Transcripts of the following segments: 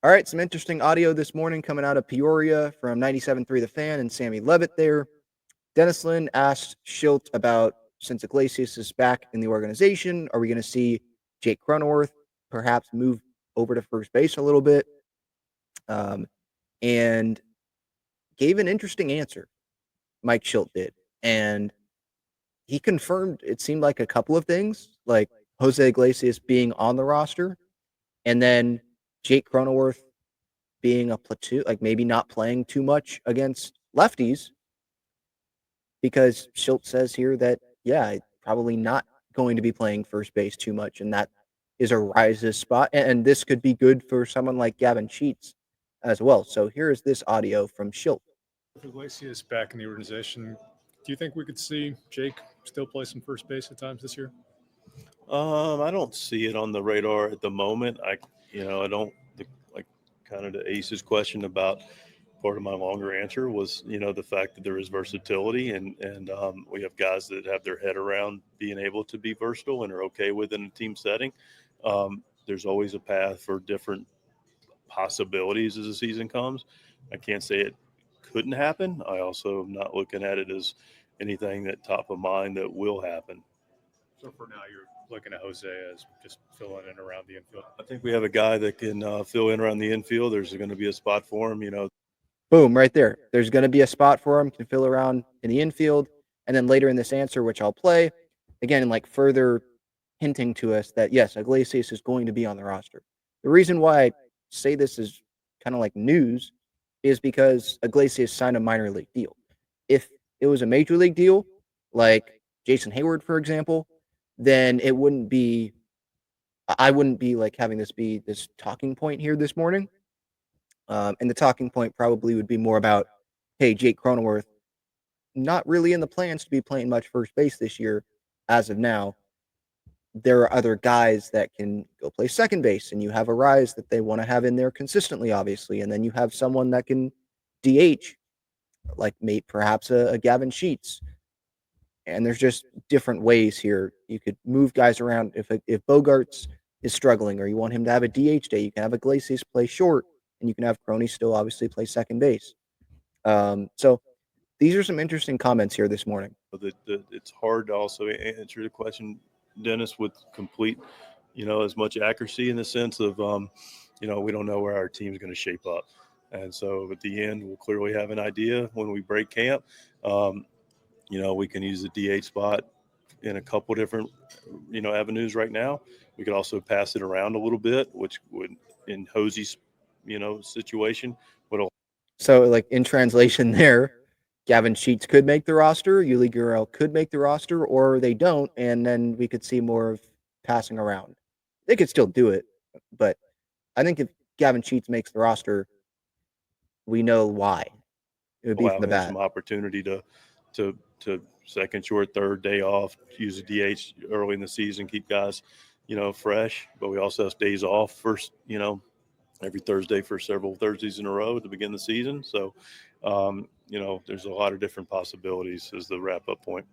All right, some interesting audio this morning coming out of Peoria from 97.3 The Fan and Sammy Levitt there. Dennis Lynn asked Shildt about, since Iglesias is back in the organization, are we going to see Jake Cronenworth perhaps move over to first base a little bit? And gave an interesting answer, Mike Shildt did. And he confirmed, it seemed like, a couple of things, like Jose Iglesias being on the roster, and then Jake Cronenworth being a platoon, like maybe not playing too much against lefties, because Shildt says here that, yeah, probably not going to be playing first base too much, and that is a rises spot, and this could be good for someone like Gavin Sheets as well. So here is this audio from Shildt. With Iglesias back in the organization, do you think we could see Jake still play some first base at times this year? I don't see it on the radar at the moment. I don't like kind of the Ace's question about part of my longer answer was, the fact that there is versatility and we have guys that have their head around being able to be versatile and are okay within a team setting. There's always a path for different possibilities as the season comes. I can't say it couldn't happen. I also am not looking at it as anything that top of mind that will happen. So for now, you're looking at Jose as just filling in around the infield. I think we have a guy that can fill in around the infield. There's going to be a spot for him, Boom, right there. There's going to be a spot for him, can fill around in the infield. And then later in this answer, which I'll play, again, like further hinting to us that, yes, Iglesias is going to be on the roster. The reason why I say this is kind of like news is because Iglesias signed a minor league deal. If it was a major league deal, like Jason Hayward, for example, then I wouldn't be like having this be this talking point here this morning. And the talking point probably would be more about, hey, Jake Cronenworth, not really in the plans to be playing much first base this year as of now. There are other guys that can go play second base, and you have a rise that they want to have in there consistently, obviously. And then you have someone that can DH, like perhaps a Gavin Sheets. And there's just different ways here. You could move guys around. If Bogarts is struggling or you want him to have a DH day, you can have Iglesias play short, and you can have Crony still obviously play second base. So these are some interesting comments here this morning. It's hard to also answer the question, Dennis, with complete, as much accuracy in the sense of, we don't know where our team's going to shape up. And so at the end, we'll clearly have an idea when we break camp. We can use the DH spot in a couple different, avenues right now. We could also pass it around a little bit, which would, in Jose's, situation, would. So, like in translation there, Gavin Sheets could make the roster, Yuli Gurriel could make the roster, or they don't, and then we could see more of passing around. They could still do it, but I think if Gavin Sheets makes the roster, we know why. It would be from the bat. Some opportunity to second, short, third day off, use a DH early in the season, keep guys, fresh. But we also have days off first, every Thursday for several Thursdays in a row to begin the season. So, there's a lot of different possibilities as the wrap-up point,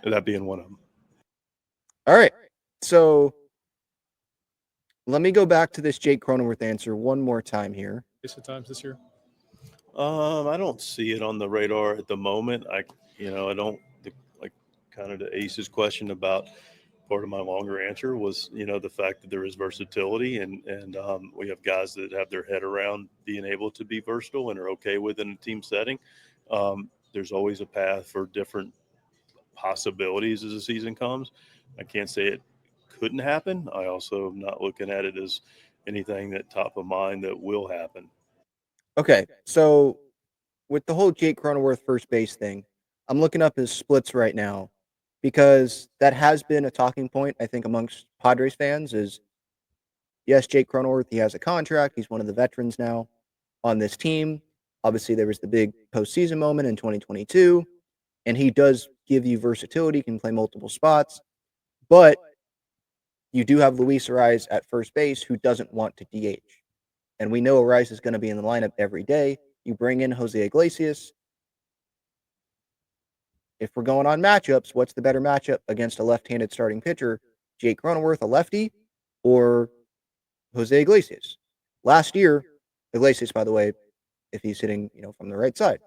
that being one of them. All right. So let me go back to this Jake Cronenworth answer one more time here. At times this year? I don't see it on the radar at the moment. I don't like kind of the Ace's question about part of my longer answer was, the fact that there is versatility and we have guys that have their head around being able to be versatile and are okay within a team setting. There's always a path for different possibilities as the season comes. I can't say it couldn't happen. I also am not looking at it as anything that top of mind that will happen. Okay, so with the whole Jake Cronenworth first base thing, I'm looking up his splits right now because that has been a talking point, I think, amongst Padres fans is, yes, Jake Cronenworth, he has a contract. He's one of the veterans now on this team. Obviously, there was the big postseason moment in 2022, and he does give you versatility, can play multiple spots, but you do have Luis Ariz at first base who doesn't want to DH. And we know Ariz is going to be in the lineup every day. You bring in Jose Iglesias. If we're going on matchups, what's the better matchup against a left-handed starting pitcher? Jake Cronenworth, a lefty, or Jose Iglesias? Last year, Iglesias, by the way, if he's hitting, from the right side.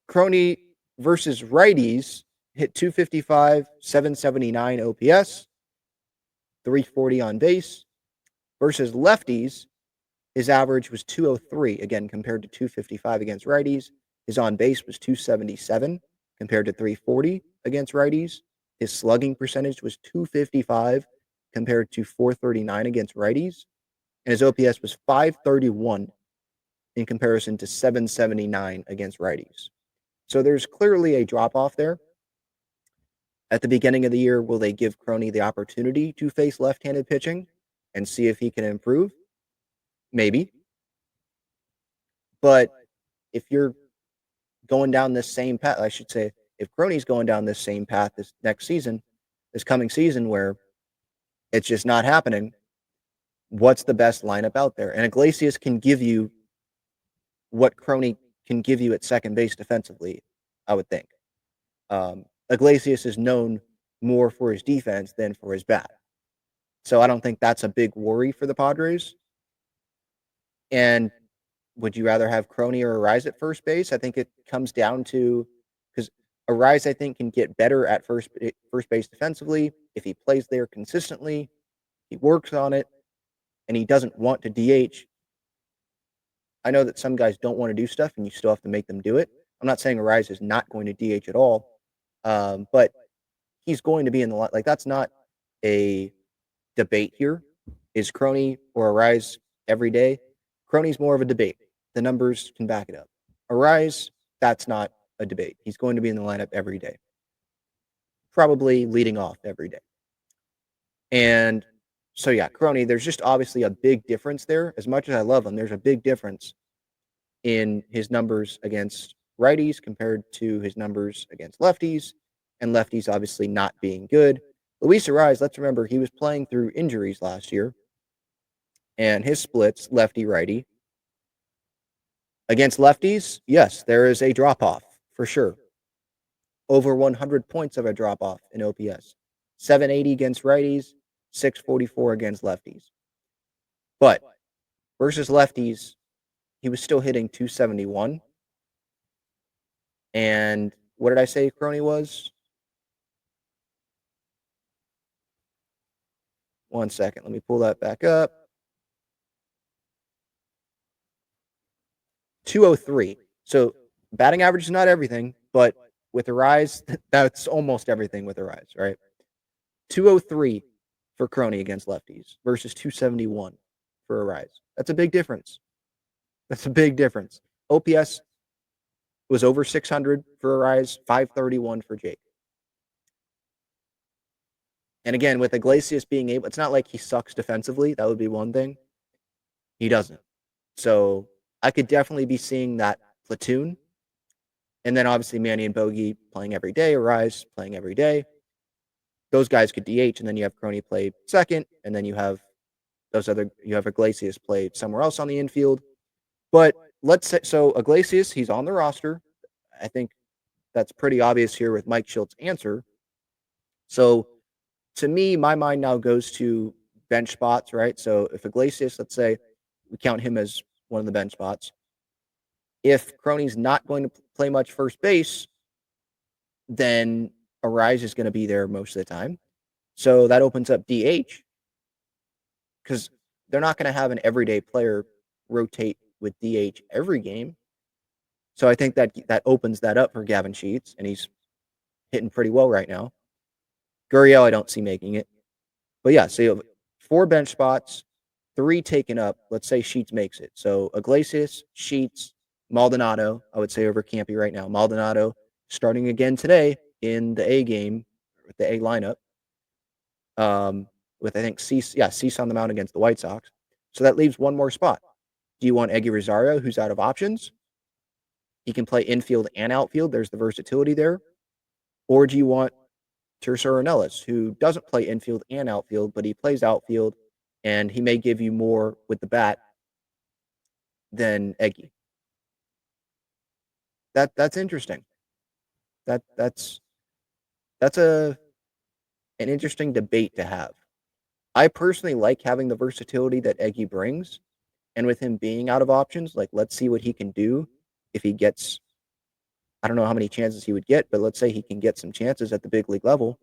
Crony versus righties hit 255, 779 OPS, 340 on base. Versus lefties, his average was 203, again, compared to 255 against righties. His on base was 277 compared to 340 against righties. His slugging percentage was 255 compared to 439 against righties. And his OPS was 531 in comparison to 779 against righties. So there's clearly a drop off there. At the beginning of the year, will they give Crony the opportunity to face left-handed pitching and see if he can improve? Maybe. But if you're going down this same path, I should say, if Crony's going down this same path this next season, this coming season, where it's just not happening, what's the best lineup out there? And Iglesias can give you what Crony can give you at second base defensively, I would think. Iglesias is known more for his defense than for his bat. So I don't think that's a big worry for the Padres. And would you rather have Crony or Arise at first base? I think it comes down to, because Arise, I think, can get better at first base defensively if he plays there consistently, he works on it, and he doesn't want to DH. I know that some guys don't want to do stuff, and you still have to make them do it. I'm not saying Arise is not going to DH at all, but he's going to be in the line. Like, that's not a debate here. Is Crony or Arise every day? Crony's more of a debate. The numbers can back it up. Arise, that's not a debate. He's going to be in the lineup every day. Probably leading off every day. And so, yeah, Crony, there's just obviously a big difference there. As much as I love him, there's a big difference in his numbers against righties compared to his numbers against lefties, and lefties obviously not being good. Luis Arise, let's remember, he was playing through injuries last year, and his splits, lefty-righty. Against lefties, yes, there is a drop-off, for sure. Over 100 points of a drop-off in OPS. 780 against righties, 644 against lefties. But versus lefties, he was still hitting 271. And what did I say Crony was? One second. Let me pull that back up. 203. So batting average is not everything, but with Arise, that's almost everything with Arise, right? 203 for Crony against lefties versus 271 for Arise. That's a big difference. That's a big difference. OPS was over 600 for Arise, 531 for Jake. And again, with Iglesias being able, it's not like he sucks defensively. That would be one thing. He doesn't. So I could definitely be seeing that platoon. And then obviously Manny and Bogey playing every day, Arise playing every day. Those guys could DH, and then you have Crony play second, and then you have Iglesias play somewhere else on the infield. But let's say, so Iglesias, he's on the roster. I think that's pretty obvious here with Mike Shildt's answer. So to me, my mind now goes to bench spots, right? So if Iglesias, let's say we count him as one of the bench spots. If Crony's not going to play much first base, then Arise is going to be there most of the time. So that opens up DH, because they're not going to have an everyday player rotate with DH every game. So I think that opens that up for Gavin Sheets, and he's hitting pretty well right now. Gurriel, I don't see making it. But yeah, so you have 4 bench spots, 3 taken up. Let's say Sheets makes it. So Iglesias, Sheets, Maldonado, I would say over Campy right now. Maldonado starting again today in the A game, with the A lineup. With, I think, Cease on the mound against the White Sox. So that leaves one more spot. Do you want Eggy Rosario, who's out of options? He can play infield and outfield. There's the versatility there. Or do you want Tercer Ornelas, who doesn't play infield and outfield, but he plays outfield, and he may give you more with the bat than Eggy? That's interesting. That's an interesting debate to have. I personally like having the versatility that Eggy brings. And with him being out of options, like, let's see what he can do if he gets, I don't know how many chances he would get, but let's say he can get some chances at the big league level.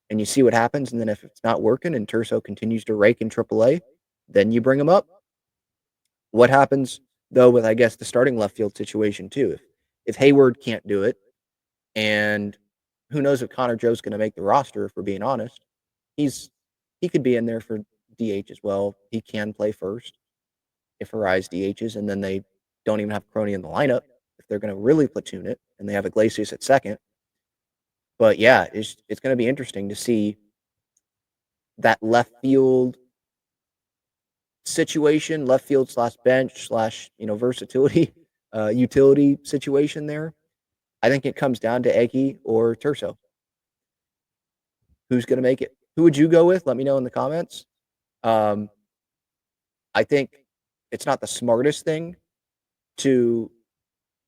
And you see what happens. And then if it's not working and Turso continues to rake in AAA, then you bring him up. What happens, though, with, I guess, the starting left field situation, too? If Hayward can't do it, and who knows if Connor Joe's going to make the roster, if we're being honest. He could be in there for DH as well. He can play first if Arise DHs, and then they don't even have Crony in the lineup if they're going to really platoon it, and they have Iglesias at second. But yeah, it's going to be interesting to see that left field situation, left field / bench / versatility, utility situation there. I think it comes down to Eggy or Turso. Who's going to make it? Who would you go with? Let me know in the comments. I think it's not the smartest thing to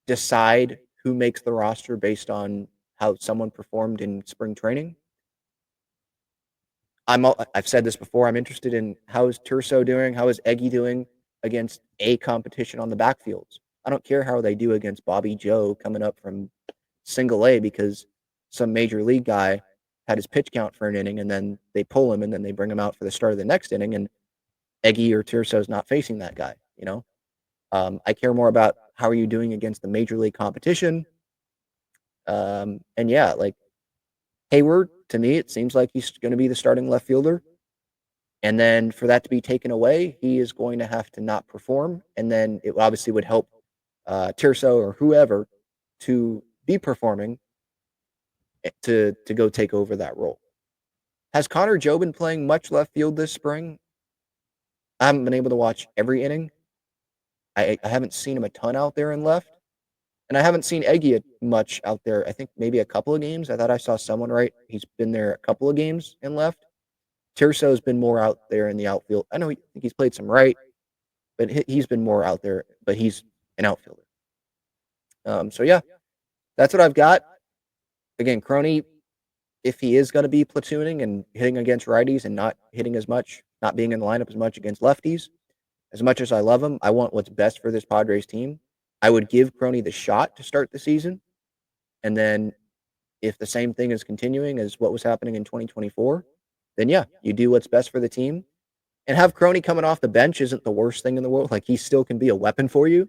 decide who makes the roster based on how someone performed in spring training. I've said this before. I'm interested in how is Turso doing? How is Eggy doing against a competition on the backfields? I don't care how they do against Bobby Joe coming up from single A because some major league guy had his pitch count for an inning and then they pull him and then they bring him out for the start of the next inning and Eggy or Turso's not facing that guy, I care more about how are you doing against the major league competition. And yeah, like Hayward, to me, it seems like he's going to be the starting left fielder. And then for that to be taken away, he is going to have to not perform. And then it obviously would help Tirso or whoever to be performing to go take over that role. Has Connor Joe been playing much left field this spring? I haven't been able to watch every inning. I haven't seen him a ton out there in left. And I haven't seen Eggy much out there. I think maybe a couple of games. I thought I saw someone right. He's been there a couple of games in left. Tirso's been more out there in the outfield. I think he's played some right, but he's been more out there, but he's an outfielder. So yeah, that's what I've got. Again, Crony, if he is going to be platooning and hitting against righties and not hitting as much, not being in the lineup as much against lefties, as much as I love him, I want what's best for this Padres team. I would give Crony the shot to start the season. And then if the same thing is continuing as what was happening in 2024, then yeah, you do what's best for the team. And have Crony coming off the bench isn't the worst thing in the world. Like, he still can be a weapon for you.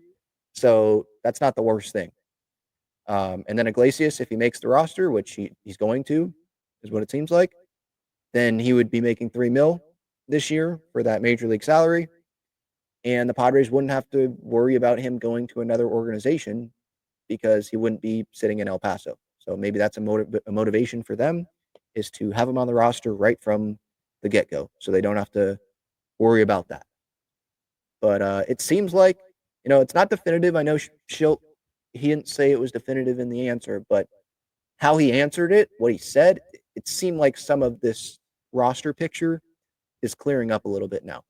So that's not the worst thing. And then Iglesias, if he makes the roster, which he's going to, is what it seems like, then he would be making $3 million this year for that major league salary. And the Padres wouldn't have to worry about him going to another organization because he wouldn't be sitting in El Paso. So maybe that's a motivation for them, is to have him on the roster right from the get-go so they don't have to worry about that. But it seems like, it's not definitive. I know Shildt, he didn't say it was definitive in the answer, but how he answered it, what he said, it seemed like some of this roster picture is clearing up a little bit now.